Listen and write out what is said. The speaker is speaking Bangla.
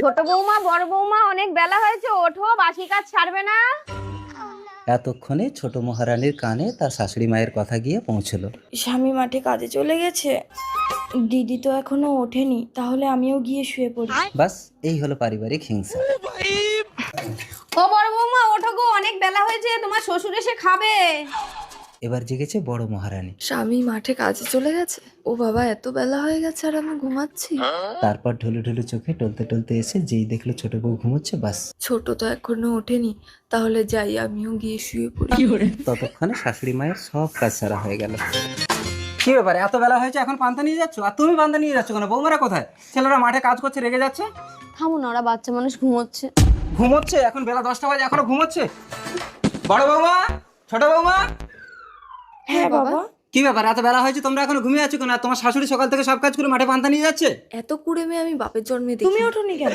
ছোট বৌমা, বড় বৌমা, অনেক বেলা হয়েছে, ওঠো, বাসি কাজ ছাড়বে না? এতক্ষণে ছোট মহারানীর কানে তার শাশুড়ি মায়ের কথা গিয়ে পৌঁছলো। স্বামী মাঠে কাজে চলে গেছে, দিদি তো এখনো ওঠেনি, তাহলে আমিও গিয়ে শুয়ে পড়ি। বাস এই হলো পারিবারিক হিংসা। ও বড় বৌমা, ওঠো গো, অনেক বেলা হয়েছে, তোমার শ্বশুর এসে খাবে। এবার জেগেছে বড় মহারানী। স্বামী মাঠে কাজে চলে গেছে, ও বাবা, এত বেলা হয়ে গেছে আর আমি ঘুমাচ্ছি। তারপর ঢুলু ঢুলু চোখে টলতে টলতে এসে যেই দেখলো ছোট বউ ঘুমোচ্ছে, বাস ছোট তো এখনো ওঠেনি, তাহলে যাই আমিও গিয়ে শুয়ে পড়ি। ততক্ষণে শাশুড়ি মায়ের সব কাজ সারা হয়ে গেল। কি ব্যাপার, এত বেলা হয়েছে এখন পান্তা নিয়ে যাচ্ছ? আর তুমি পান্তা নিয়ে যাচ্ছ কেন? বৌমারা কোথায়? ছেলেরা মাঠে কাজ করছে, রেগে যাচ্ছে। থামো না, ওরা বাচ্চা মানুষ, ঘুমোচ্ছে। ঘুমোচ্ছে? এখন বেলা 10টা বাজে, এখনো ঘুমোচ্ছে? বড় বৌমা, ছোট বৌমা, হ্যাঁ বাবা। কি ব্যাপার, এত বেলা হয়েছে তোমরা এখনো ঘুমিয়ে আছো কেন? আর তোমার শাশুড়ি সকাল থেকে সব কাজ করে মাঠে পান্তা নিয়ে যাচ্ছে। এত কুড়ে মেয়ে আমি বাপের জন্মে দেখি। তুমি ওঠোনি কেন?